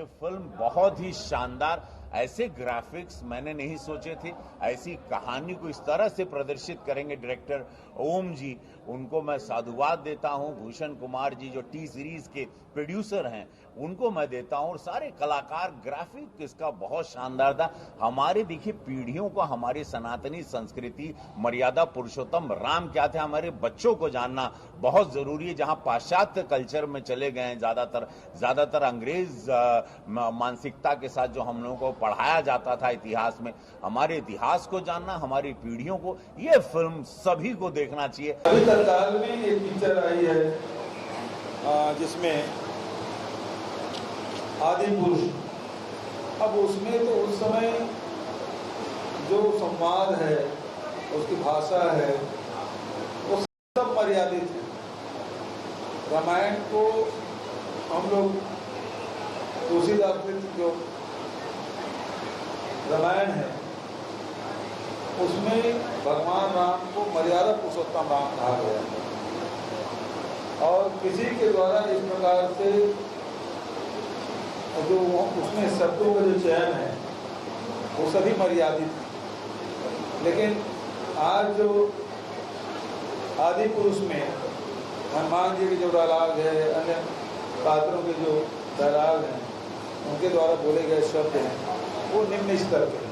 ये फिल्म बहुत ही शानदार, ऐसे ग्राफिक्स मैंने नहीं सोचे थे, ऐसी कहानी को इस तरह से प्रदर्शित करेंगे डायरेक्टर ओम जी, उनको मैं साधुवाद देता हूं। भूषण कुमार जी जो टी सीरीज के प्रोड्यूसर हैं उनको मैं देता हूं, और सारे कलाकार। ग्राफिक इसका बहुत शानदार था। हमारे देखिए पीढ़ियों को हमारी सनातनी संस्कृति, मर्यादा पुरुषोत्तम राम क्या थे, हमारे बच्चों को जानना बहुत जरूरी है। जहां पाश्चात्य कल्चर में चले गए हैं, ज्यादातर अंग्रेज मानसिकता के साथ जो हम लोगों को पढ़ाया जाता था इतिहास में, हमारे इतिहास को जानना, हमारी पीढ़ियों को, ये फिल्म सभी को देखना चाहिए। अभी तत्काल में एक पिक्चर आई है जिसमें आदि पुरुष, अब उसमें तो उस समय जो संवाद है, उसकी भाषा है, वो सब मर्यादित है। रामायण को हम लोग तुलसीदास ने जो रामायण है उसमें भगवान राम को मर्यादा पुरुषोत्तम राम कहा गया है, और किसी के द्वारा इस प्रकार से जो उसमें शब्दों का जो चयन है वो सभी मर्यादित है। लेकिन आज जो आदि पुरुष में हनुमान जी के जो डायलॉग है, अन्य पात्रों के जो डायलॉग हैं, उनके द्वारा बोले गए शब्द हैं, वो निम्न स्तर के।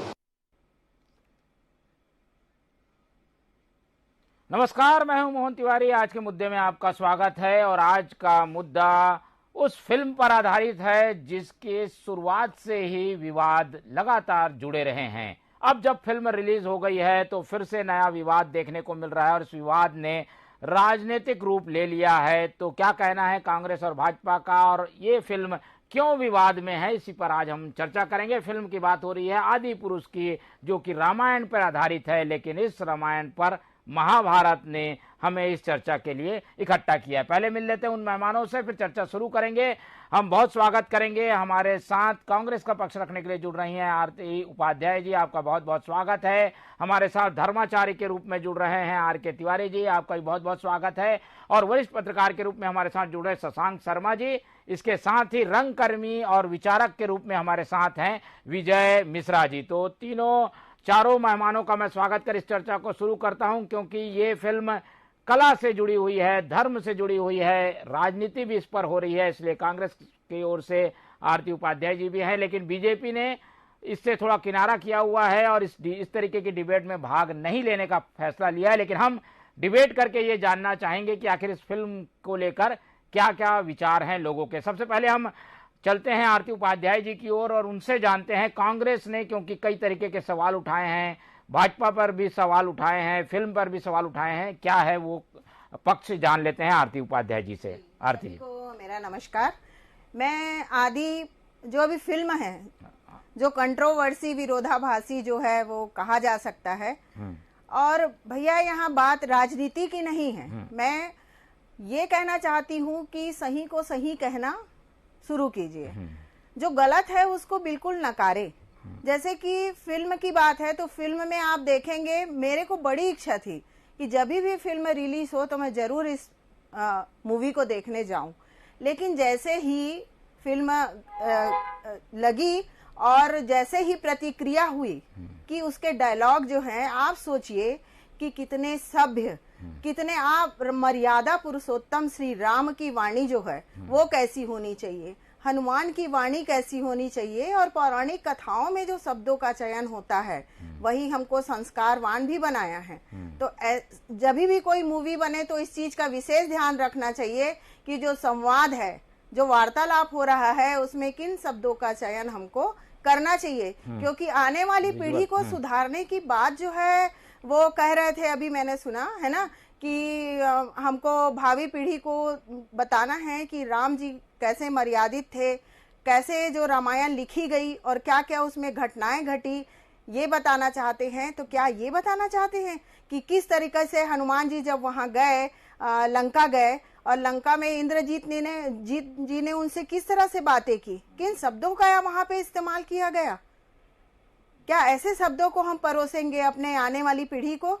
नमस्कार, मैं हूं मोहन तिवारी। आज के मुद्दे में आपका स्वागत है। और आज का मुद्दा उस फिल्म पर आधारित है जिसके शुरुआत से ही विवाद लगातार जुड़े रहे हैं। अब जब फिल्म रिलीज हो गई है तो फिर से नया विवाद देखने को मिल रहा है और इस विवाद ने राजनीतिक रूप ले लिया है। तो क्या कहना है कांग्रेस और भाजपा का, और ये फिल्म क्यों विवाद में है, इसी पर आज हम चर्चा करेंगे। फिल्म की बात हो रही है आदि पुरुष की, जो कि रामायण पर आधारित है, लेकिन इस रामायण पर महाभारत ने हमें इस चर्चा के लिए इकट्ठा किया है। पहले मिल लेते हैं उन मेहमानों से, फिर चर्चा शुरू करेंगे। हम बहुत स्वागत करेंगे। हमारे साथ कांग्रेस का पक्ष रखने के लिए जुड़ रही हैं आरती उपाध्याय जी, आपका बहुत बहुत स्वागत है। हमारे साथ धर्माचारी के रूप में जुड़ रहे हैं आर.के. तिवारी जी, आपका भी बहुत बहुत स्वागत है। और वरिष्ठ पत्रकार के रूप में हमारे साथ जुड़ रहे शशांक शर्मा जी। इसके साथ ही रंगकर्मी और विचारक के रूप में हमारे साथ हैं विजय मिश्रा जी। तो चारों मेहमानों का मैं स्वागत कर इस चर्चा को शुरू करता हूं, क्योंकि ये फिल्म कला से जुड़ी हुई है, धर्म से जुड़ी हुई है, राजनीति भी इस पर हो रही है। इसलिए कांग्रेस की ओर से आरती उपाध्याय जी भी हैं, लेकिन बीजेपी ने इससे थोड़ा किनारा किया हुआ है और इस तरीके की डिबेट में भाग नहीं लेने का फैसला लिया है। लेकिन हम डिबेट करके ये जानना चाहेंगे कि आखिर इस फिल्म को लेकर क्या क्या विचार हैं लोगों के। सबसे पहले हम चलते हैं आरती उपाध्याय जी की ओर और उनसे जानते हैं, कांग्रेस ने क्योंकि कई तरीके के सवाल उठाए हैं, भाजपा पर भी सवाल उठाए हैं, फिल्म पर भी सवाल उठाए हैं, क्या है वो पक्ष जान लेते हैं आरती उपाध्याय जी से। आरती जी को मेरा नमस्कार। मैं आदि जो अभी फिल्म है, जो कंट्रोवर्सी, विरोधाभासी जो है वो कहा जा सकता है, और भैया यहाँ बात राजनीति की नहीं है। मैं ये कहना चाहती हूँ कि सही को सही कहना शुरू कीजिए, जो गलत है उसको बिल्कुल नकारे। जैसे कि फिल्म की बात है तो फिल्म में आप देखेंगे, मेरे को बड़ी इच्छा थी कि जब भी फिल्म रिलीज हो तो मैं जरूर इस मूवी को देखने जाऊं, लेकिन जैसे ही फिल्म लगी और जैसे ही प्रतिक्रिया हुई कि उसके डायलॉग जो हैं, आप सोचिए कि कितने सभ्य, कितने आप मर्यादा पुरुषोत्तम श्री राम की वाणी जो है वो कैसी होनी चाहिए, हनुमान की वाणी कैसी होनी चाहिए, और पौराणिक कथाओं में जो शब्दों का चयन होता है वही हमको संस्कारवान भी बनाया है। तो जब भी कोई मूवी बने तो इस चीज का विशेष ध्यान रखना चाहिए कि जो संवाद है, जो वार्तालाप हो रहा है, उसमें किन शब्दों का चयन हमको करना चाहिए, क्योंकि आने वाली पीढ़ी को सुधारने की बात जो है वो कह रहे थे, अभी मैंने सुना है ना, कि हमको भावी पीढ़ी को बताना है कि राम जी कैसे मर्यादित थे, कैसे जो रामायण लिखी गई और क्या क्या उसमें घटनाएं घटी, ये बताना चाहते हैं। तो क्या ये बताना चाहते हैं कि किस तरीके से हनुमान जी जब वहां गए, लंका गए, और लंका में इंद्रजीत जी ने उनसे किस तरह से बातें की, किन शब्दों का वहां पे इस्तेमाल किया गया, क्या ऐसे शब्दों को हम परोसेंगे अपने आने वाली पीढ़ी को?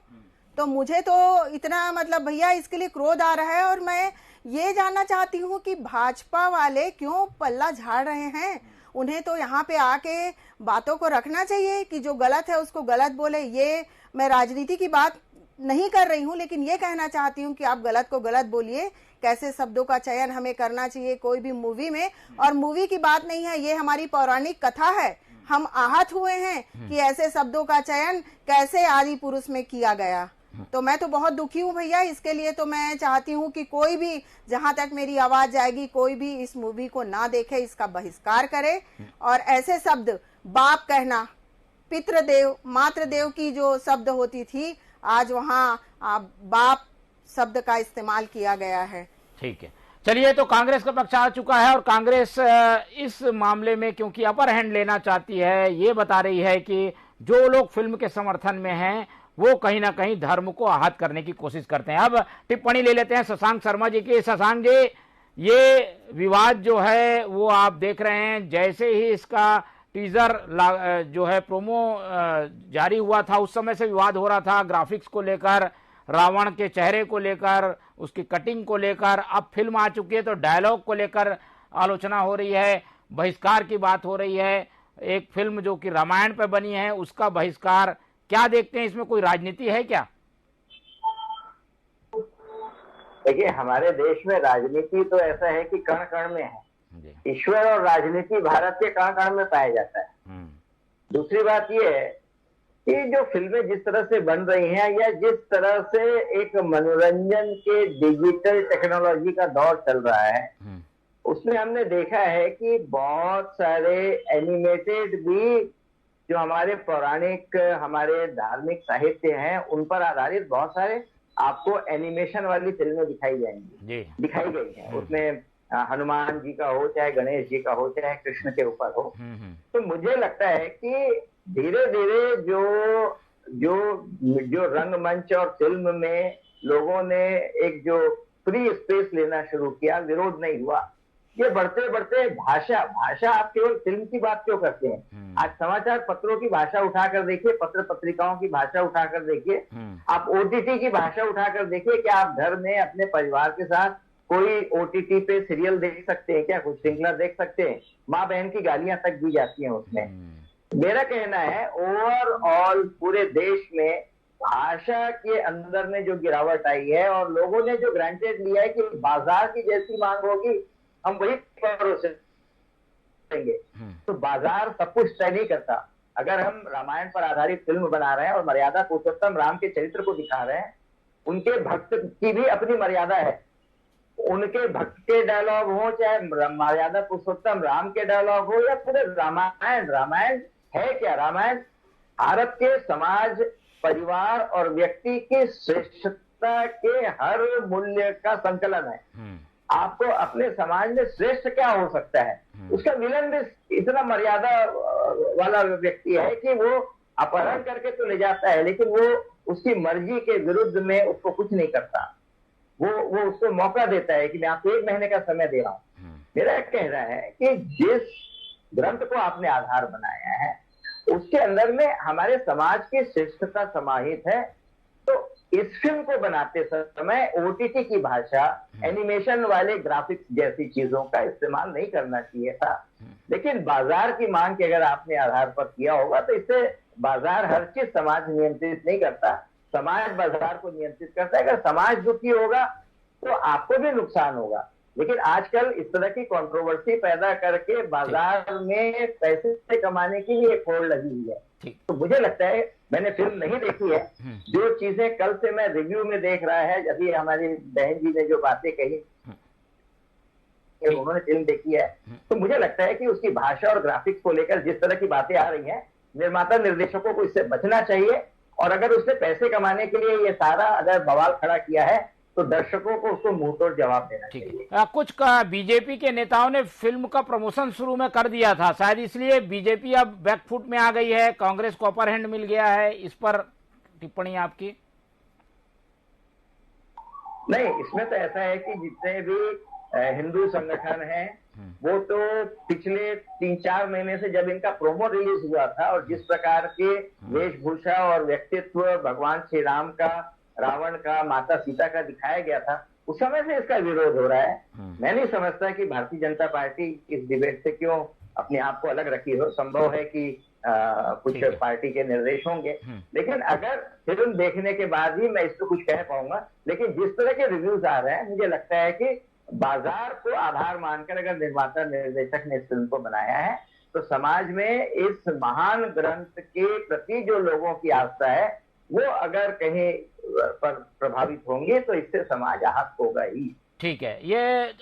तो मुझे तो इतना मतलब भैया इसके लिए क्रोध आ रहा है। और मैं ये जानना चाहती हूँ कि भाजपा वाले क्यों पल्ला झाड़ रहे हैं, उन्हें तो यहाँ पे आके बातों को रखना चाहिए कि जो गलत है उसको गलत बोले। ये मैं राजनीति की बात नहीं कर रही हूँ, लेकिन ये कहना चाहती हूँ कि आप गलत को गलत बोलिए, कैसे शब्दों का चयन हमें करना चाहिए कोई भी मूवी में। और मूवी की बात नहीं है, ये हमारी पौराणिक कथा है। हम आहत हुए हैं कि ऐसे शब्दों का चयन कैसे आदि पुरुष में किया गया। तो मैं तो बहुत दुखी हूँ भैया। इसके लिए तो मैं चाहती हूँ कि कोई भी, जहां तक मेरी आवाज जाएगी, कोई भी इस मूवी को ना देखे, इसका बहिष्कार करे। और ऐसे शब्द, बाप कहना, पितृदेव, मातृदेव की जो शब्द होती थी, आज वहाँ बाप शब्द का इस्तेमाल किया गया है। ठीक है, चलिए, तो कांग्रेस का पक्ष आ चुका है और कांग्रेस इस मामले में क्योंकि अपर हैंड लेना चाहती है, ये बता रही है कि जो लोग फिल्म के समर्थन में हैं वो कहीं ना कहीं धर्म को आहत करने की कोशिश करते हैं। अब टिप्पणी ले लेते हैं शशांक शर्मा जी की। शशांक जी, ये विवाद जो है वो आप देख रहे हैं, जैसे ही इसका टीजर जो है प्रोमो जारी हुआ था उस समय से विवाद हो रहा था, ग्राफिक्स को लेकर, रावण के चेहरे को लेकर, उसकी कटिंग को लेकर। अब फिल्म आ चुकी है तो डायलॉग को लेकर आलोचना हो रही है, बहिष्कार की बात हो रही है। एक फिल्म जो कि रामायण पर बनी है उसका बहिष्कार, क्या देखते हैं इसमें, कोई राजनीति है क्या? देखिए, हमारे देश में राजनीति तो ऐसा है कि कण कण में है। ईश्वर और राजनीति भारत के कण कण में पाया जाता है। दूसरी बात यह है कि जो फिल्में जिस तरह से बन रही हैं या जिस तरह से एक मनोरंजन के डिजिटल टेक्नोलॉजी का दौर चल रहा है, उसमें हमने देखा है कि बहुत सारे एनिमेटेड भी जो हमारे पौराणिक, हमारे धार्मिक साहित्य हैं, उन पर आधारित बहुत सारे आपको एनिमेशन वाली फिल्में दिखाई जाएंगी, दिखाई गई हैं। उसमें हनुमान जी का हो, चाहे गणेश जी का हो, चाहे कृष्ण के ऊपर हो। तो मुझे लगता है कि धीरे धीरे जो रंगमंच और फिल्म में लोगों ने एक जो फ्री स्पेस लेना शुरू किया, विरोध नहीं हुआ। ये बढ़ते बढ़ते भाषा आप केवल फिल्म की बात क्यों करते हैं? आज समाचार पत्रों की भाषा उठाकर देखिए, पत्र पत्रिकाओं की भाषा उठाकर देखिए, आप ओटीटी की भाषा उठाकर देखिए। क्या आप घर में अपने परिवार के साथ कोई ओटीटी पे सीरियल देख सकते हैं क्या? कुछ श्रृंखला देख सकते हैं? माँ बहन की गालियां तक दी जाती हैं उसमें। मेरा कहना है ओवरऑल पूरे देश में भाषा के अंदर में जो गिरावट आई है और लोगों ने जो ग्रांटेड लिया है कि बाजार की जैसी मांग होगी हम वही भरोसे देंगे, तो बाजार सब कुछ तय नहीं करता। अगर हम रामायण पर आधारित फिल्म बना रहे हैं और मर्यादा पुरुषोत्तम राम के चरित्र को दिखा रहे हैं, उनके भक्त की भी अपनी मर्यादा है। उनके भक्त के डायलॉग हो, चाहे मर्यादा पुरुषोत्तम राम के डायलॉग हो, या पूरे रामायण है क्या? रामायण भारत के समाज, परिवार और व्यक्ति की श्रेष्ठता के हर मूल्य का संकलन है। आपको अपने समाज में श्रेष्ठ क्या हो सकता है, उसका विलन भी इतना मर्यादा वाला व्यक्ति है कि वो अपहरण करके तो ले जाता है, लेकिन वो उसकी मर्जी के विरुद्ध में उसको कुछ नहीं करता। वो उसको मौका देता है कि मैं आपको 1 महीने का समय दे रहा हूं। मेरा कहना है कि जिस ग्रंथ को आपने आधार बनाया है उसके अंदर में हमारे समाज की श्रेष्ठता समाहित है। तो इस फिल्म को बनाते समय ओटीटी की भाषा, एनिमेशन वाले ग्राफिक्स जैसी चीजों का इस्तेमाल नहीं करना चाहिए था। लेकिन बाजार की मांग के अगर आपने आधार पर किया होगा तो इससे बाजार हर चीज समाज नियंत्रित नहीं करता, समाज बाजार को नियंत्रित करता है। अगर समाज दुखी होगा तो आपको भी नुकसान होगा। लेकिन आजकल इस तरह की कंट्रोवर्सी पैदा करके बाजार में पैसे कमाने की भी एक होड़ लगी हुई है। तो मुझे लगता है, मैंने फिल्म नहीं देखी है, जो चीजें कल से मैं रिव्यू में देख रहा है, अभी हमारी बहन जी ने जो बातें कही, उन्होंने फिल्म देखी है, तो मुझे लगता है कि उसकी भाषा और ग्राफिक्स को लेकर जिस तरह की बातें आ रही हैं, निर्माता निर्देशकों को इससे बचना चाहिए। और अगर उसने पैसे कमाने के लिए ये सारा अगर बवाल खड़ा किया है तो दर्शकों को उसको मुंहतोड़ जवाब देना चाहिए। कुछ बीजेपी के नेताओं ने फिल्म का प्रमोशन शुरू में कर दिया था, शायद इसलिए बीजेपी अब बैकफुट में आ गई है, कांग्रेस को अपर हैंड मिल गया है। इस पर टिप्पणी आपकी? नहीं, इसमें तो ऐसा है कि जितने भी हिंदू संगठन हैं वो तो पिछले 3-4 महीने से जब इनका प्रोमो रिलीज हुआ था और जिस प्रकार के वेशभूषा और व्यक्तित्व भगवान श्री राम का, रावण का, माता सीता का दिखाया गया था, उस समय से इसका विरोध हो रहा है। मैं नहीं समझता कि भारतीय जनता पार्टी इस डिबेट से क्यों अपने आप को अलग रखी हो। संभव है कि कुछ पार्टी के निर्देश होंगे, लेकिन अगर फिल्म देखने के बाद ही मैं इस पर कुछ कह पाऊंगा। लेकिन जिस तरह के रिव्यूज आ रहे हैं, मुझे लगता है कि बाजार को आधार मानकर अगर निर्माता निर्देशक ने इस फिल्म को बनाया है, तो समाज में इस महान ग्रंथ के प्रति जो लोगों की आस्था है वो अगर कहीं पर प्रभावित होंगे तो इससे समाज आहत होगा ही। ठीक है, ये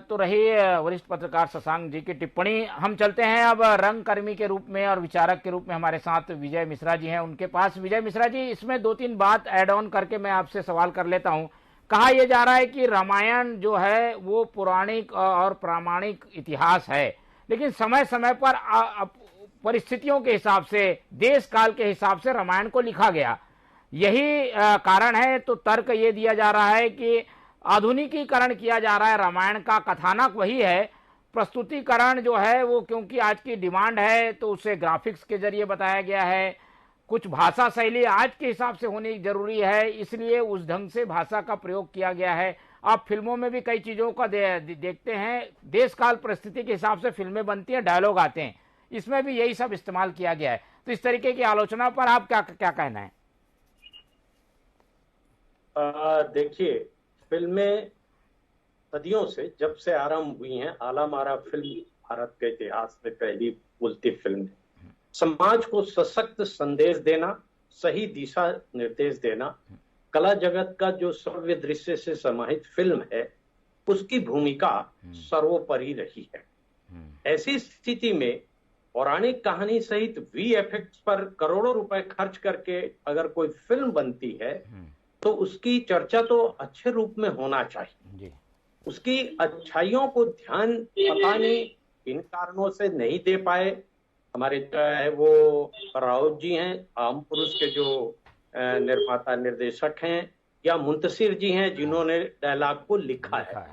तो रही वरिष्ठ पत्रकार शशांक जी की टिप्पणी। हम चलते हैं अब रंगकर्मी के रूप में और विचारक के रूप में हमारे साथ विजय मिश्रा जी हैं, उनके पास। विजय मिश्रा जी, इसमें 2-3 बात ऐड ऑन करके मैं आपसे सवाल कर लेता हूं। कहा यह जा रहा है कि रामायण जो है वो पौराणिक और प्रामाणिक इतिहास है, लेकिन समय समय पर परिस्थितियों के हिसाब से, देश काल के हिसाब से रामायण को लिखा गया। यही कारण है। तो तर्क ये दिया जा रहा है कि आधुनिकीकरण किया जा रहा है रामायण का। कथानक वही है, प्रस्तुतिकरण जो है वो क्योंकि आज की डिमांड है तो उसे ग्राफिक्स के जरिए बताया गया है। कुछ भाषा शैली आज के हिसाब से होनी जरूरी है, इसलिए उस ढंग से भाषा का प्रयोग किया गया है। आप फिल्मों में भी कई चीजों का देखते हैं, देश काल परिस्थिति के हिसाब से फिल्में बनती हैं, डायलॉग आते हैं, इसमें भी यही सब इस्तेमाल किया गया है। तो इस तरीके की आलोचना पर आप क्या कहना है? देखिए, फिल्में सदियों से जब से आरंभ हुई हैं, आला मारा फिल्म भारत के इतिहास में पहली बोलती फिल्म है। समाज को सशक्त संदेश देना, सही दिशा निर्देश देना, कला जगत का जो श्रव्य दृश्य से समाहित फिल्म है उसकी भूमिका सर्वोपरि रही है। ऐसी स्थिति में पौराणिक कहानी सहित VFX पर करोड़ों रुपए खर्च करके अगर कोई फिल्म बनती है तो उसकी चर्चा तो अच्छे रूप में होना चाहिए। उसकी अच्छाइयों को ध्यान पता नहीं इन कारणों से नहीं दे पाए। हमारे चाहे वो राउत जी हैं, आम पुरुष के जो निर्माता निर्देशक हैं, या मुंतशिर जी हैं जिन्होंने डायलॉग को लिखा है।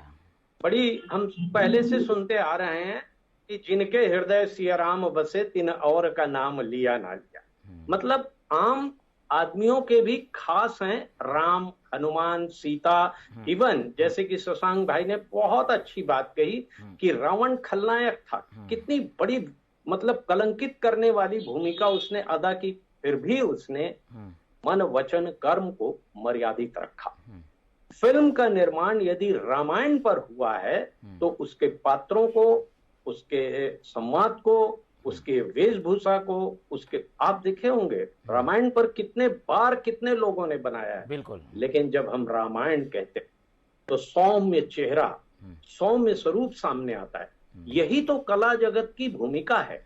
बड़ी हम पहले से सुनते आ रहे हैं कि जिनके हृदय सिया राम बसे तिन और का नाम लिया ना लिया। मतलब आम आदमियों के भी खास हैं राम, हनुमान, सीता। इवन जैसे कि शशांक भाई ने बहुत अच्छी बात कही कि रावण खलनायक था, कितनी बड़ी मतलब कलंकित करने वाली भूमिका उसने अदा की, फिर भी उसने मन वचन कर्म को मर्यादित रखा। फिल्म का निर्माण यदि रामायण पर हुआ है तो उसके पात्रों को, उसके संवाद को, उसके वेशभूषा को, उसके आप देखे होंगे रामायण पर कितने बार कितने लोगों ने बनाया है। बिल्कुल। लेकिन जब हम रामायण कहते हैं तो सौम्य चेहरा, सौम्य स्वरूप सामने आता है। यही तो कला जगत की भूमिका है।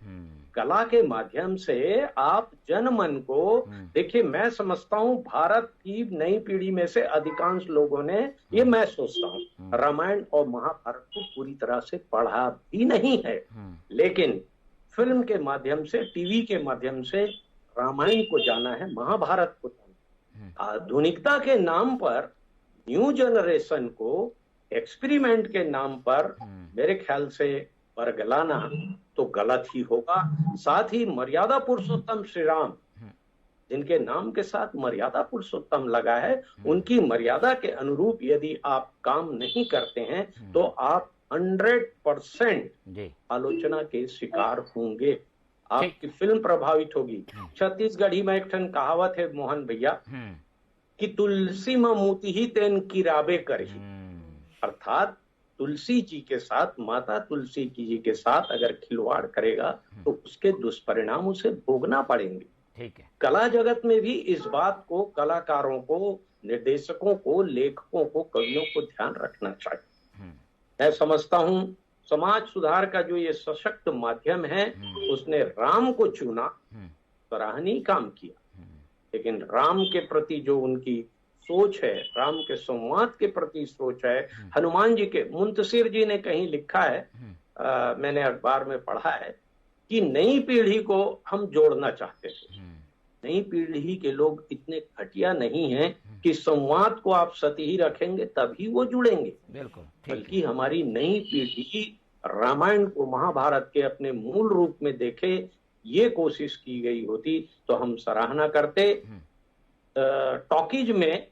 कला के माध्यम से आप जनमन को देखिए। मैं समझता हूँ भारत की नई पीढ़ी में से अधिकांश लोगों ने, ये मैं सोचता हूँ, रामायण और महाभारत को पूरी तरह से पढ़ा भी नहीं है, लेकिन फिल्म के माध्यम से, टीवी के माध्यम से रामायण को जाना है, महाभारत को जाना है। आधुनिकता के नाम पर, न्यू जनरेशन को एक्सपेरिमेंट के नाम पर मेरे ख्याल से बरगलाना तो गलत ही होगा। साथ ही मर्यादा पुरुषोत्तम श्री राम, जिनके नाम के साथ मर्यादा पुरुषोत्तम लगा है, उनकी मर्यादा के अनुरूप यदि आप काम नहीं करते हैं तो आप 100% आलोचना के शिकार होंगे, आपकी फिल्म प्रभावित होगी। छत्तीसगढ़ी में एक ठन कहावत है मोहन भैया कि तुलसी में मोती ही तेन किराबे करही, अर्थात तुलसी जी के साथ, माता तुलसी जी के साथ अगर खिलवाड़ करेगा तो उसके दुष्परिणाम उसे भोगना पड़ेंगे। ठीक है। कला जगत में भी इस बात को कलाकारों को, निर्देशकों को, लेखकों को, कवियों को ध्यान रखना चाहिए। मैं समझता हूँ समाज सुधार का जो ये सशक्त माध्यम है, उसने राम को चुना, सराहनीय काम किया, लेकिन राम के प्रति जो उनकी सोच है, राम के संवाद के प्रति सोच है, हनुमान जी के, मुंतशिर जी ने कहीं लिखा है, मैंने अखबार में पढ़ा है कि नई पीढ़ी को हम जोड़ना चाहते थे। नई पीढ़ी के लोग इतने घटिया नहीं हैं कि संवाद को आप सतही रखेंगे तभी वो जुड़ेंगे। बिल्कुल। बल्कि हमारी नई पीढ़ी रामायण को, महाभारत के अपने मूल रूप में देखे, ये कोशिश की गई होती तो हम सराहना करते। टॉकीज में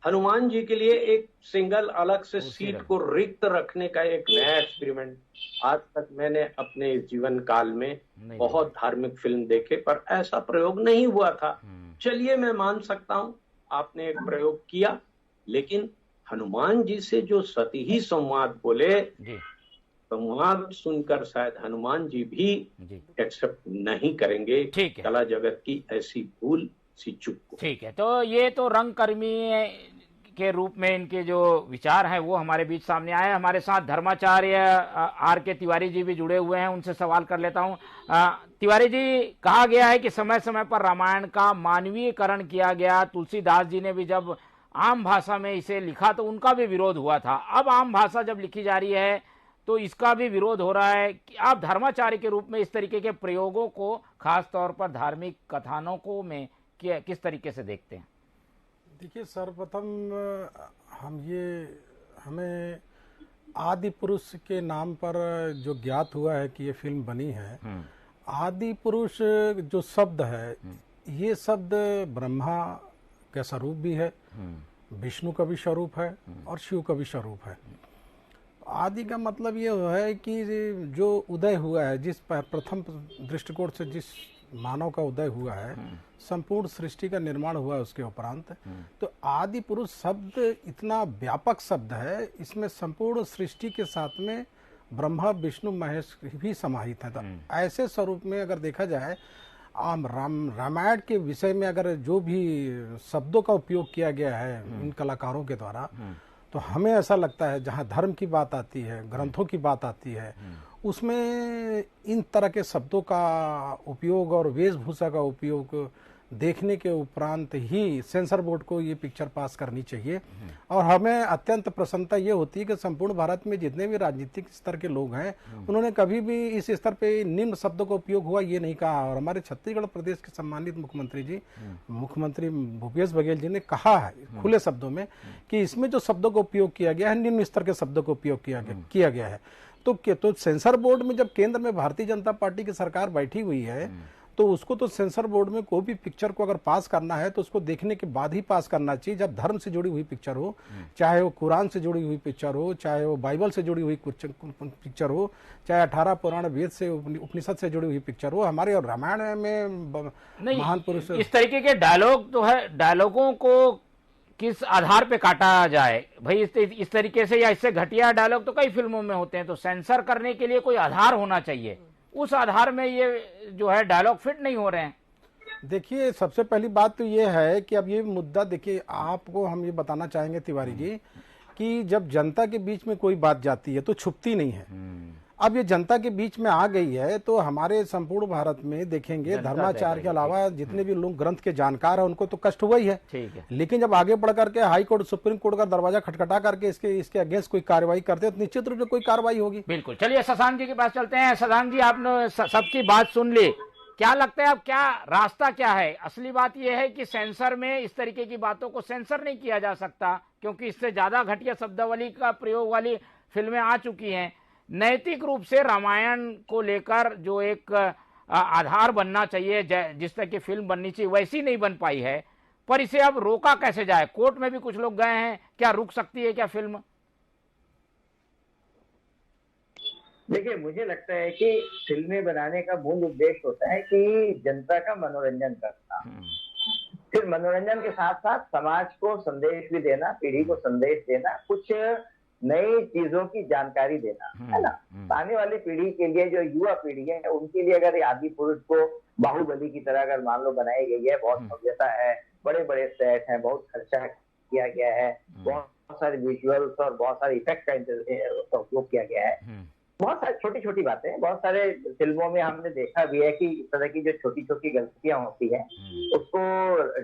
हनुमान जी के लिए एक सिंगल अलग से सीट को रिक्त रखने का एक नया एक्सपेरिमेंट आज तक मैंने अपने जीवन काल में बहुत धार्मिक फिल्म देखे, पर ऐसा प्रयोग नहीं हुआ था। चलिए मैं मान सकता हूं आपने एक प्रयोग किया, लेकिन हनुमान जी से जो सती ही संवाद बोले, संवाद सुनकर शायद हनुमान जी भी एक्सेप्ट नहीं करेंगे कला जगत की ऐसी भूल सी चूक को। ठीक है, तो ये तो रंगकर्मी के रूप में इनके जो विचार हैं वो हमारे बीच सामने आए। हमारे साथ धर्माचार्य आर के तिवारी जी भी जुड़े हुए हैं, उनसे सवाल कर लेता हूं। तिवारी जी, कहा गया है कि समय समय पर रामायण का मानवीयकरण किया गया। तुलसीदास जी ने भी जब आम भाषा में इसे लिखा तो उनका भी विरोध हुआ था। अब आम भाषा जब लिखी जा रही है तो इसका भी विरोध हो रहा है। कि आप धर्माचार्य के रूप में इस तरीके के प्रयोगों को खास तौर पर धार्मिक कथानकों में किस तरीके से देखते हैं? देखिए, सर्वप्रथम हमें आदि पुरुष के नाम पर जो ज्ञात हुआ है कि ये फिल्म बनी है, आदि पुरुष जो शब्द है, ये शब्द ब्रह्मा का स्वरूप भी है, विष्णु का भी स्वरूप है और शिव का भी स्वरूप है। आदि का मतलब ये है कि जो उदय हुआ है, जिस प्रथम दृष्टिकोण से जिस मानव का उदय हुआ है, संपूर्ण सृष्टि का निर्माण हुआ है उसके उपरांत, तो आदि पुरुष शब्द इतना व्यापक शब्द है, इसमें संपूर्ण सृष्टि के साथ में ब्रह्मा विष्णु महेश भी समाहित है। तो ऐसे स्वरूप में अगर देखा जाए, रामायण के विषय में अगर जो भी शब्दों का उपयोग किया गया है इन कलाकारों के द्वारा, तो हमें ऐसा लगता है जहाँ धर्म की बात आती है, ग्रंथों की बात आती है, उसमें इन तरह के शब्दों का उपयोग और वेशभूषा का उपयोग देखने के उपरांत ही सेंसर बोर्ड को ये पिक्चर पास करनी चाहिए। और हमें अत्यंत प्रसन्नता ये होती है कि संपूर्ण भारत में जितने भी राजनीतिक स्तर के लोग हैं, उन्होंने कभी भी इस स्तर पे निम्न शब्दों का उपयोग हुआ ये नहीं कहा। और हमारे छत्तीसगढ़ प्रदेश के सम्मानित मुख्यमंत्री भूपेश बघेल जी ने कहा है खुले शब्दों में कि इसमें जो शब्दों का उपयोग किया गया है, निम्न स्तर के शब्दों का उपयोग किया गया है। तो सेंसर बोर्ड में जब केंद्र में भारतीय जनता पार्टी की सरकार बैठी हुई है, तो उसको तो सेंसर बोर्ड में कोई भी पिक्चर को अगर पास करना है तो उसको देखने के बाद ही पास करना चाहिए। जब धर्म से जुड़ी हुई पिक्चर हो, चाहे वो कुरान से जुड़ी हुई पिक्चर हो, चाहे वो बाइबल से जुड़ी हुई पिक्चर हो, चाहे 18 पुराण वेद से उपनिषद से जुड़ी हुई पिक्चर हो, हमारे और रामायण में महान पुरुष इस तरीके के डायलॉग तो है, डायलॉगों को किस आधार पे काटा जाए भाई? इस तरीके से या इससे घटिया डायलॉग तो कई फिल्मों में होते हैं, तो सेंसर करने के लिए कोई आधार होना चाहिए। उस आधार में ये जो है डायलॉग फिट नहीं हो रहे हैं। देखिए, सबसे पहली बात तो ये है कि अब ये मुद्दा, देखिए आपको हम ये बताना चाहेंगे तिवारी जी कि जब जनता के बीच में कोई बात जाती है तो छुपती नहीं है। अब ये जनता के बीच में आ गई है, तो हमारे संपूर्ण भारत में देखेंगे धर्माचार्य के अलावा जितने भी लोग ग्रंथ के जानकार हैं उनको तो कष्ट हुआ ही है। ठीक है, लेकिन जब आगे बढ़ करके हाई कोर्ट सुप्रीम कोर्ट का दरवाजा खटखटा करके इसके अगेंस्ट कोई कार्रवाई करते हैं तो निश्चित रूप से कोई कार्रवाई होगी। बिल्कुल। चलिए शशांक जी के पास चलते हैं। शशांक जी, आपने सबकी बात सुन ली, क्या लगता है अब क्या रास्ता क्या है? असली बात यह है कि सेंसर में इस तरीके की बातों को सेंसर नहीं किया जा सकता, क्योंकि इससे ज्यादा घटिया शब्दावली का प्रयोग वाली फिल्में आ चुकी हैं। नैतिक रूप से रामायण को लेकर जो एक आधार बनना चाहिए, जिस तरह की फिल्म बननी चाहिए, वैसी नहीं बन पाई है। पर इसे अब रोका कैसे जाए? कोर्ट में भी कुछ लोग गए हैं, क्या रुक सकती है क्या फिल्म? देखिए, मुझे लगता है कि फिल्में बनाने का मूल उद्देश्य होता है कि जनता का मनोरंजन करना, फिर मनोरंजन के साथ साथ समाज को संदेश भी देना, पीढ़ी को संदेश देना, कुछ नई चीजों की जानकारी देना, है ना। आने वाली पीढ़ी के लिए, जो युवा पीढ़ी है, उनके लिए अगर आदि पुरुष को बाहुबली की तरह अगर मान लो बनाई गई है, बहुत भव्यता है, बड़े बड़े सेट हैं, बहुत खर्चा किया गया है, बहुत सारे विजुअल्स और बहुत सारे इफेक्ट का उपयोग किया गया है, बहुत सारी छोटी छोटी बातें, बहुत सारे फिल्मों में हमने देखा भी है कि इस तरह की जो छोटी छोटी गलतियां होती हैं उसको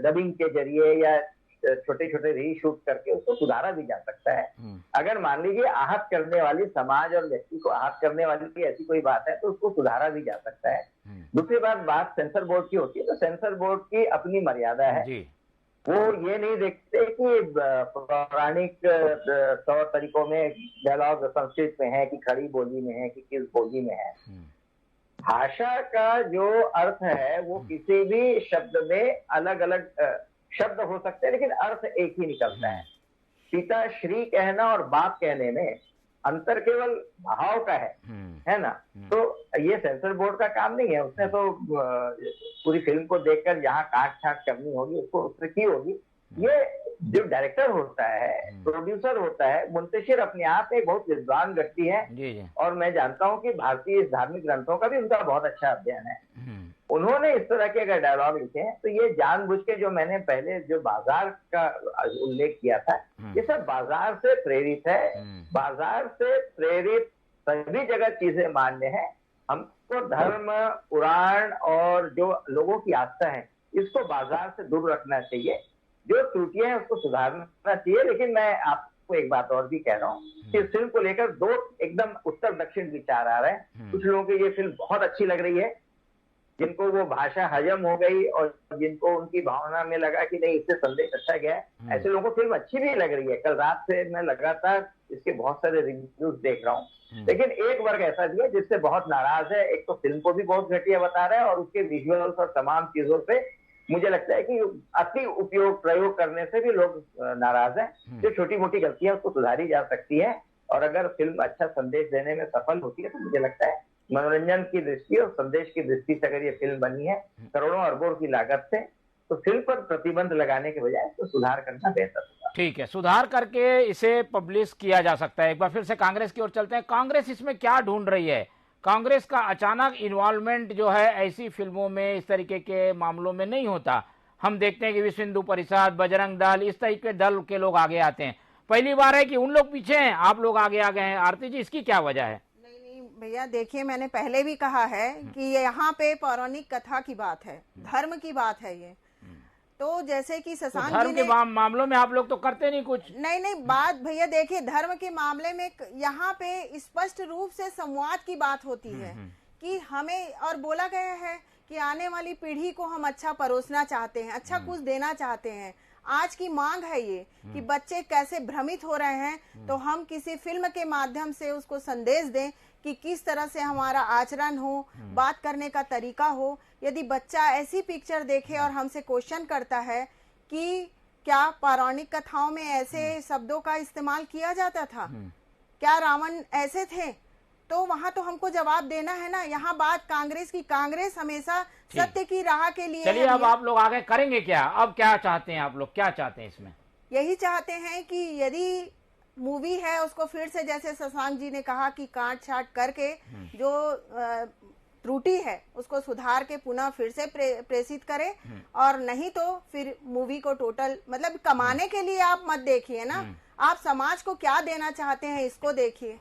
डबिंग के जरिए या छोटे छोटे रीशूट करके उसको सुधारा भी जा सकता है। अगर मान लीजिए आहत करने वाली, समाज और व्यक्ति को आहत करने वाली ऐसी कोई बात है तो उसको सुधारा भी जा सकता है। दूसरी बात सेंसर बोर्ड की होती है, तो सेंसर बोर्ड की अपनी मर्यादा है। वो ये नहीं देखते कि पौराणिक तौर तरीकों में डायलॉग संस्कृत में है कि खड़ी बोली में है कि किस बोली में है। भाषा का जो अर्थ है वो किसी भी शब्द में अलग अलग शब्द हो सकते हैं, लेकिन अर्थ एक ही निकलता है। पिता श्री कहना और बाप कहने में अंतर केवल भाव का है ना। तो ये सेंसर बोर्ड का काम नहीं है, उसने तो पूरी फिल्म को देखकर जहाँ काट छाट करनी होगी उसको उससे की होगी। ये जो डायरेक्टर होता है, प्रोड्यूसर होता है, मुंतशिर अपने आप एक बहुत विद्वान व्यक्ति है और मैं जानता हूँ कि भारतीय धार्मिक ग्रंथों का भी उनका बहुत अच्छा अध्ययन है। उन्होंने इस तरह के अगर डायलॉग लिखे हैं तो ये जानबूझ के, जो मैंने पहले जो बाजार का उल्लेख किया था, ये सब बाजार से प्रेरित है। बाजार से प्रेरित सभी जगह चीजें मान्य है। हमको धर्म, पुराण और जो लोगों की आस्था है इसको बाजार से दूर रखना चाहिए। जो त्रुटियां हैं उसको सुधारना चाहिए। लेकिन मैं आपको एक बात और भी कह रहा हूँ कि फिल्म को लेकर दो एकदम उत्तर दक्षिण विचार आ रहे हैं। कुछ लोगों को ये फिल्म बहुत अच्छी लग रही है, जिनको वो भाषा हजम हो गई और जिनको उनकी भावना में लगा कि नहीं इससे संदेश अच्छा गया है। ऐसे लोगों को फिल्म अच्छी भी लग रही है। कल रात से मैं लगातार इसके बहुत सारे रिव्यूज देख रहा हूँ। लेकिन एक वर्ग ऐसा भी है जिससे बहुत नाराज है। एक तो फिल्म को भी बहुत घटिया बता रहा है और उसके विजुअल्स और तमाम चीजों से मुझे लगता है कि अति उपयोग प्रयोग करने से भी लोग नाराज हैं। जो छोटी मोटी गलतियां उसको सुधारी जा सकती है और अगर फिल्म अच्छा संदेश देने में सफल होती है तो मुझे लगता है मनोरंजन की दृष्टि और संदेश की दृष्टि से अगर ये फिल्म बनी है करोड़ों अरबों की लागत से, तो फिल्म पर प्रतिबंध लगाने के बजाय तो सुधार करना बेहतर होगा। ठीक है, सुधार करके इसे पब्लिश किया जा सकता है। एक बार फिर से कांग्रेस की ओर चलते हैं। कांग्रेस इसमें क्या ढूंढ रही है? कांग्रेस का अचानक इन्वॉल्वमेंट जो है ऐसी फिल्मों में, इस तरीके के मामलों में नहीं होता। हम देखते हैं कि विश्व हिंदू परिषद, बजरंग दल, इस तरीके के दल के लोग आगे आते हैं। पहली बार है कि उन लोग पीछे हैं, आप लोग आगे आ गए हैं। आरती जी, इसकी क्या वजह है? नहीं भैया, देखिए मैंने पहले भी कहा है कि यहाँ पे पौराणिक कथा की बात है, धर्म की बात है ये। तो जैसे कि शशांक धर्म के मामलों में आप लोग तो करते नहीं कुछ। नहीं बात भैया देखिए, धर्म के मामले में यहाँ पे स्पष्ट रूप से संवाद की बात होती है कि हमें, और बोला गया है कि आने वाली पीढ़ी को हम अच्छा परोसना चाहते हैं, अच्छा कुछ देना चाहते हैं। आज की मांग है ये कि बच्चे कैसे भ्रमित हो रहे हैं, तो हम किसी फिल्म के माध्यम से उसको संदेश दें कि किस तरह से हमारा आचरण हो, बात करने का तरीका हो। यदि बच्चा ऐसी पिक्चर देखे और हमसे क्वेश्चन करता है कि क्या पौराणिक कथाओं में ऐसे शब्दों का इस्तेमाल किया जाता था, क्या रावण ऐसे थे, तो वहां तो हमको जवाब देना है ना। यहाँ बात कांग्रेस की, कांग्रेस हमेशा सत्य की राह के लिए। चलिए, अब आप लोग आगे करेंगे क्या? अब क्या चाहते हैं आप लोग, क्या चाहते हैं इसमें? यही चाहते हैं कि यदि मूवी है उसको फिर से, जैसे शशांक जी ने कहा कि काट छाट करके जो त्रुटि है उसको सुधार के पुनः फिर से प्रेषित करें, और नहीं तो फिर मूवी को टोटल, मतलब कमाने के लिए आप मत देखिए ना, आप समाज को क्या देना चाहते हैं इसको देखिए,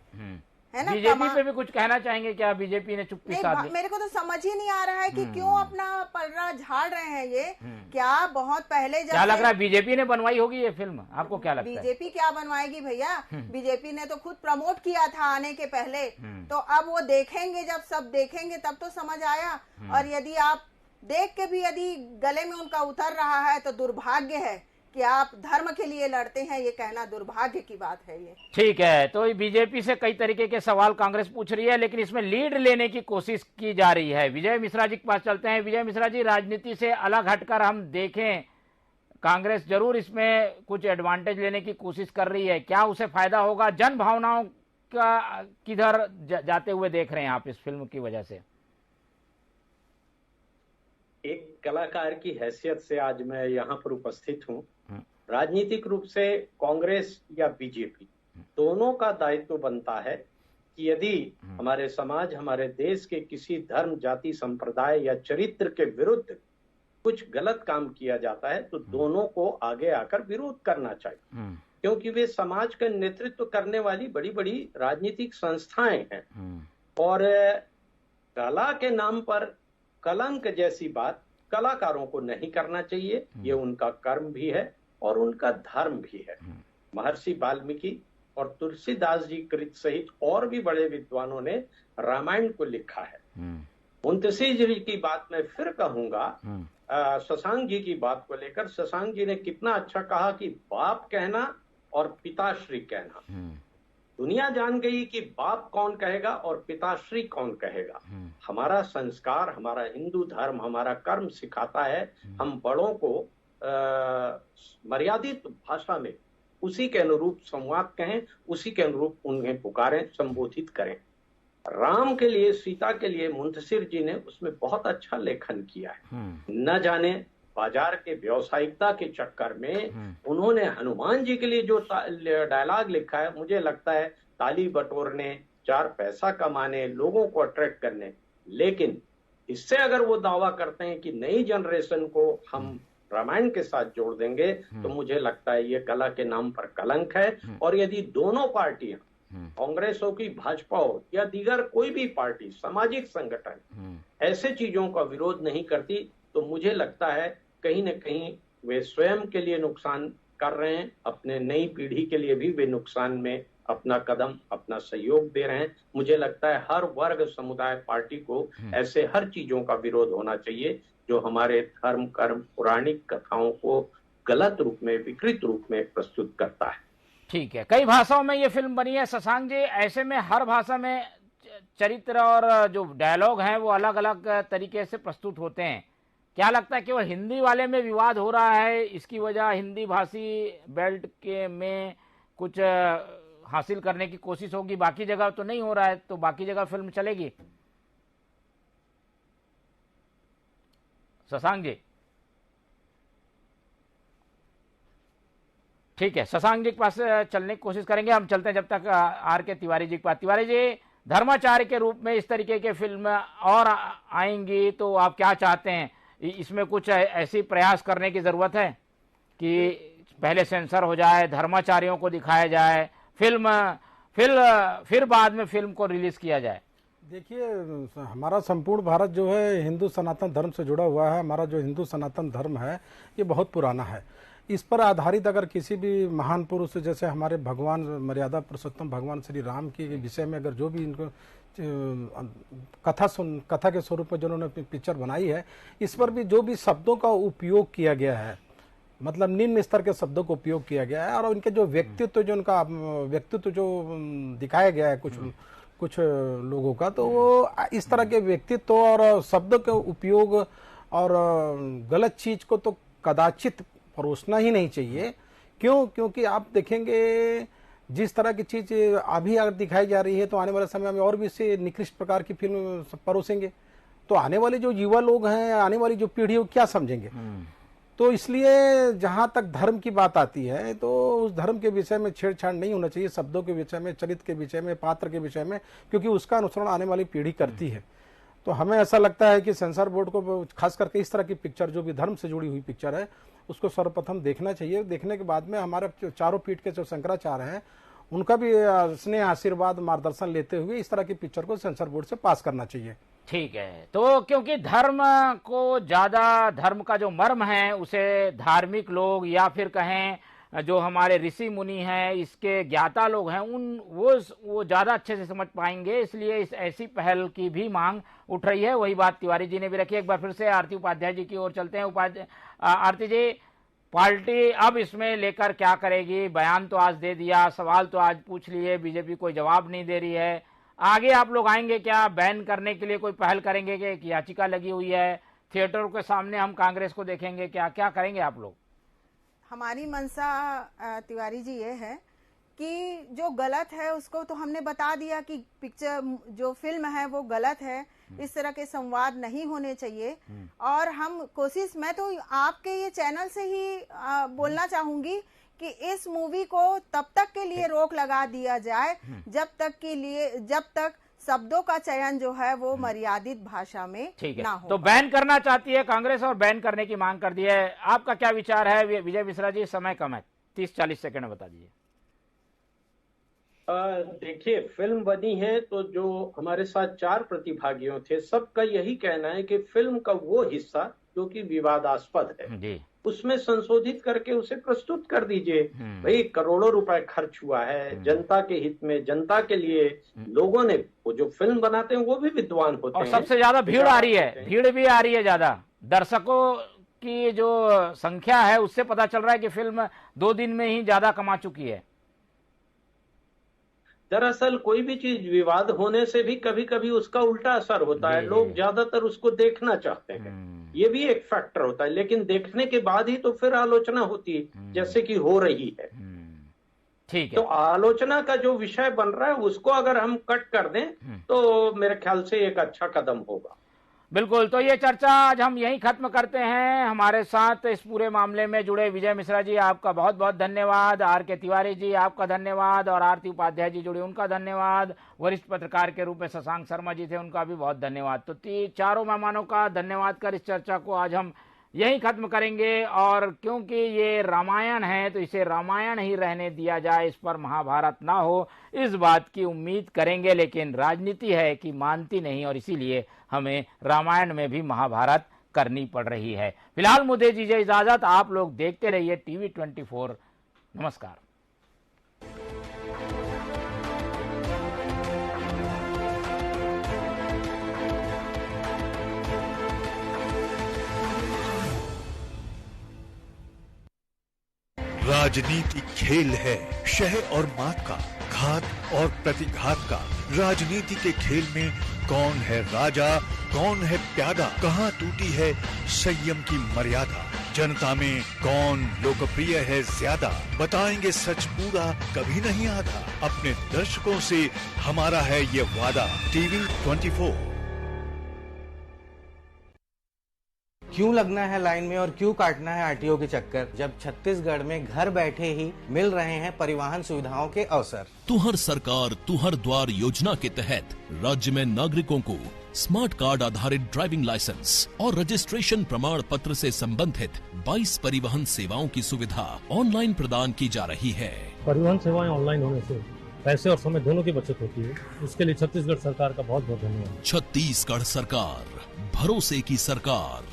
है ना। बीजेपी पे भी कुछ कहना चाहेंगे क्या? बीजेपी ने चुप्पी साध ली। मेरे को तो समझ ही नहीं आ रहा है कि क्यों अपना पलड़ा झाड़ रहे हैं ये। क्या बहुत पहले जब क्या लग रहा है बीजेपी ने बनवाई होगी ये फिल्म? आपको क्या लगता है? बीजेपी क्या बनवाएगी भैया? बीजेपी ने तो खुद प्रमोट किया था आने के पहले। तो अब वो देखेंगे, जब सब देखेंगे तब तो समझ आया। और यदि आप देख के भी यदि गले में उनका उतर रहा है तो दुर्भाग्य है कि आप धर्म के लिए लड़ते हैं, ये कहना दुर्भाग्य की बात है ये। ठीक है, तो बीजेपी से कई तरीके के सवाल कांग्रेस पूछ रही है, लेकिन इसमें लीड लेने की कोशिश की जा रही है। विजय मिश्रा जी के पास चलते हैं। विजय मिश्रा जी, राजनीति से अलग हटकर हम देखें, कांग्रेस जरूर इसमें कुछ एडवांटेज लेने की कोशिश कर रही है, क्या उसे फायदा होगा? जन भावनाओं का किधर जाते हुए देख रहे हैं आप इस फिल्म की वजह से? एक कलाकार की हैसियत से आज मैं यहाँ पर उपस्थित हूँ। राजनीतिक रूप से कांग्रेस या बीजेपी दोनों का दायित्व बनता है कि यदि हमारे समाज, हमारे देश के किसी धर्म, जाति, संप्रदाय या चरित्र के विरुद्ध कुछ गलत काम किया जाता है तो दोनों को आगे आकर विरोध करना चाहिए, क्योंकि वे समाज का नेतृत्व करने वाली बड़ी बड़ी राजनीतिक संस्थाएं हैं। और कला के नाम पर कलंक जैसी बात कलाकारों को नहीं करना चाहिए। ये उनका कर्म भी है और उनका धर्म भी है। महर्षि वाल्मीकि और तुलसीदास जी कृत सहित और भी बड़े विद्वानों ने रामायण को लिखा है। मुंतशी जी की बात मैं फिर कहूंगा, शशांक जी की बात को लेकर। शशांक जी ने कितना अच्छा कहा कि बाप कहना और पिताश्री कहना। दुनिया जान गई कि बाप कौन कहेगा और पिताश्री कौन कहेगा। हमारा संस्कार, हमारा हिंदू धर्म, हमारा कर्म सिखाता है हम बड़ों को मर्यादित भाषा में उसी के अनुरूप संवाद कहें, उसी के अनुरूप उन्हें पुकारें, संबोधित करें। राम के लिए, सीता के लिए मुंतशिर जी ने उसमें बहुत अच्छा लेखन किया है। न जाने बाजार के व्यावसायिकता के चक्कर में उन्होंने हनुमान जी के लिए जो डायलॉग लिखा है, मुझे लगता है ताली बटोरने, 4 पैसा कमाने, लोगों को अट्रैक्ट करने, लेकिन इससे अगर वो दावा करते हैं कि नई जनरेशन को हम रामायण के साथ जोड़ देंगे, तो मुझे लगता है ये कला के नाम पर कलंक है। और यदि दोनों पार्टियां, कांग्रेस हो की भाजपा हो या दीगर कोई भी पार्टी, सामाजिक संगठन ऐसे चीजों का विरोध नहीं करती, तो मुझे लगता है कहीं न कहीं वे स्वयं के लिए नुकसान कर रहे हैं, अपने नई पीढ़ी के लिए भी वे नुकसान में अपना कदम, अपना सहयोग दे रहे हैं। मुझे लगता है हर वर्ग, समुदाय, पार्टी को ऐसे हर चीजों का विरोध होना चाहिए जो हमारे धर्म, कर्म, पौराणिक कथाओं को गलत रूप में, विकृत रूप में प्रस्तुत करता है। ठीक है, कई भाषाओं में ये फिल्म बनी है शशांक जी, ऐसे में हर भाषा में चरित्र और जो डायलॉग हैं वो अलग अलग तरीके से प्रस्तुत होते हैं। क्या लगता है केवल हिंदी वाले में विवाद हो रहा है, इसकी वजह हिंदी भाषी बेल्ट के में कुछ हासिल करने की कोशिश होगी, बाकी जगह तो नहीं हो रहा है, तो बाकी जगह फिल्म चलेगी? शशांक जी, ठीक है, शशांक जी के पास चलने की कोशिश करेंगे। हम चलते हैं जब तक आर के तिवारी जी के पास। तिवारी जी, धर्माचार्य के रूप में इस तरीके के फिल्म और आएंगी तो आप क्या चाहते हैं? इसमें कुछ ऐसी प्रयास करने की जरूरत है कि पहले सेंसर हो जाए, धर्माचार्यों को दिखाया जाए, फिर बाद में फिल्म को रिलीज किया जाए? देखिए, हमारा संपूर्ण भारत जो है हिंदू सनातन धर्म से जुड़ा हुआ है। हमारा जो हिंदू सनातन धर्म है ये बहुत पुराना है। इस पर आधारित अगर किसी भी महान पुरुष, जैसे हमारे भगवान, मर्यादा पुरुषोत्तम भगवान श्री राम के विषय में अगर जो भी इनको कथा के स्वरूप में जो उन्होंने पिक्चर बनाई है, इस पर भी जो भी शब्दों का उपयोग किया गया है, मतलब निम्न स्तर के शब्दों का उपयोग किया गया है, और उनके जो व्यक्तित्व, जो उनका व्यक्तित्व जो दिखाया गया है कुछ लोगों का, तो वो इस तरह के व्यक्तित्व और शब्दों के उपयोग और गलत चीज को तो कदाचित परोसना ही नहीं चाहिए। क्योंकि आप देखेंगे जिस तरह की चीज अभी अगर दिखाई जा रही है, तो आने वाले समय में और भी इससे निकृष्ट प्रकार की फिल्म परोसेंगे, तो आने वाले जो युवा लोग हैं, आने वाली जो पीढ़ी वो क्या समझेंगे? तो इसलिए जहां तक धर्म की बात आती है, तो उस धर्म के विषय में छेड़छाड़ नहीं होना चाहिए, शब्दों के विषय में, चरित्र के विषय में, पात्र के विषय में, क्योंकि उसका अनुसरण आने वाली पीढ़ी करती है। तो हमें ऐसा लगता है कि सेंसर बोर्ड को खास करके इस तरह की पिक्चर, जो भी धर्म से जुड़ी हुई पिक्चर है, उसको सर्वप्रथम देखना चाहिए। देखने के बाद में हमारे चारों पीठ के जो शंकराचार्य हैं, उनका भी स्नेह, आशीर्वाद, मार्गदर्शन लेते हुए इस तरह की पिक्चर को सेंसर बोर्ड से पास करना चाहिए। ठीक है, तो क्योंकि धर्म को ज्यादा, धर्म का जो मर्म है उसे धार्मिक लोग या फिर कहें जो हमारे ऋषि मुनि हैं, इसके ज्ञाता लोग हैं, वो ज्यादा अच्छे से समझ पाएंगे, इसलिए इस ऐसी पहल की भी मांग उठ रही है। वही बात तिवारी जी ने भी रखी। एक बार फिर से आरती उपाध्याय जी की ओर चलते हैं। आरती जी, पार्टी अब इसमें लेकर क्या करेगी? बयान तो आज दे दिया, सवाल तो आज पूछ लिए, बीजेपी कोई जवाब नहीं दे रही है। आगे आप लोग आएंगे क्या? बैन करने के लिए कोई पहल करेंगे? कि एक याचिका लगी हुई है, थिएटरों के सामने हम कांग्रेस को देखेंगे, क्या करेंगे आप लोग? हमारी मंशा तिवारी जी ये है कि जो गलत है उसको तो हमने बता दिया कि पिक्चर, जो फिल्म है वो गलत है, इस तरह के संवाद नहीं होने चाहिए। और हम कोशिश, मैं तो आपके ये चैनल से ही बोलना चाहूंगी कि इस मूवी को तब तक के लिए रोक लगा दिया जाए जब तक शब्दों का चयन जो है वो मर्यादित भाषा में ना हो। तो बैन करना चाहती है कांग्रेस और बैन करने की मांग कर दी है। आपका क्या विचार है विजय मिश्रा जी? समय कम है, 30-40 सेकंड बता दीजिए। देखिए, फिल्म बनी है तो जो हमारे साथ 4 प्रतिभागियों थे, सबका यही कहना है कि फिल्म का वो हिस्सा जो कि विवादास्पद है जी, उसमें संशोधित करके उसे प्रस्तुत कर दीजिए। भाई, करोड़ों रुपए खर्च हुआ है जनता के हित में, जनता के लिए। लोगों ने, वो जो फिल्म बनाते हैं वो भी विद्वान होते हैं, और सबसे ज्यादा भीड़ आ रही है, भीड़ भी आ रही है ज्यादा। दर्शकों की जो संख्या है उससे पता चल रहा है कि फिल्म 2 दिन में ही ज्यादा कमा चुकी है। दरअसल कोई भी चीज विवाद होने से भी कभी कभी उसका उल्टा असर होता है, लोग ज्यादातर उसको देखना चाहते हैं, ये भी एक फैक्टर होता है। लेकिन देखने के बाद ही तो फिर आलोचना होती है, जैसे कि हो रही है। ठीक है। तो आलोचना का जो विषय बन रहा है उसको अगर हम कट कर दें तो मेरे ख्याल से एक अच्छा कदम होगा। बिल्कुल, तो ये चर्चा आज हम यहीं खत्म करते हैं। हमारे साथ इस पूरे मामले में जुड़े विजय मिश्रा जी, आपका बहुत बहुत धन्यवाद। आर के तिवारी जी, आपका धन्यवाद। और आरती उपाध्याय जी जुड़े, उनका धन्यवाद। वरिष्ठ पत्रकार के रूप में शशांक शर्मा जी थे, उनका भी बहुत धन्यवाद। तो चारों मेहमानों का धन्यवाद कर इस चर्चा को आज हम यही खत्म करेंगे। और क्योंकि ये रामायण है तो इसे रामायण ही रहने दिया जाए, इस पर महाभारत ना हो, इस बात की उम्मीद करेंगे। लेकिन राजनीति है कि मानती नहीं, और इसीलिए हमें रामायण में भी महाभारत करनी पड़ रही है। फिलहाल मुझे दीजिए इजाजत, आप लोग देखते रहिए टीवी 24। नमस्कार। राजनीति खेल है, शह और मात का, घात और प्रतिघात का। राजनीति के खेल में कौन है राजा, कौन है प्यादा, कहाँ टूटी है संयम की मर्यादा, जनता में कौन लोकप्रिय है ज्यादा, बताएंगे सच पूरा कभी नहीं आधा। अपने दर्शकों से हमारा है ये वादा। टीवी 24। क्यों लगना है लाइन में और क्यों काटना है आरटीओ के चक्कर, जब छत्तीसगढ़ में घर बैठे ही मिल रहे हैं परिवहन सुविधाओं के अवसर। तुहर सरकार तुहर द्वार योजना के तहत राज्य में नागरिकों को स्मार्ट कार्ड आधारित ड्राइविंग लाइसेंस और रजिस्ट्रेशन प्रमाण पत्र से संबंधित 22 परिवहन सेवाओं की सुविधा ऑनलाइन प्रदान की जा रही है। परिवहन सेवाएं ऑनलाइन होने से पैसे और समय दोनों की बचत होती है। इसके लिए छत्तीसगढ़ सरकार का बहुत बहुत धन्यवाद। छत्तीसगढ़ सरकार, भरोसे की सरकार।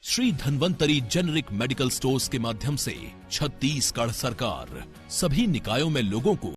Shri Dhanvantari generic medical stores के माध्यम से छत्तीसगढ़ सरकार सभी निकायों में लोगों को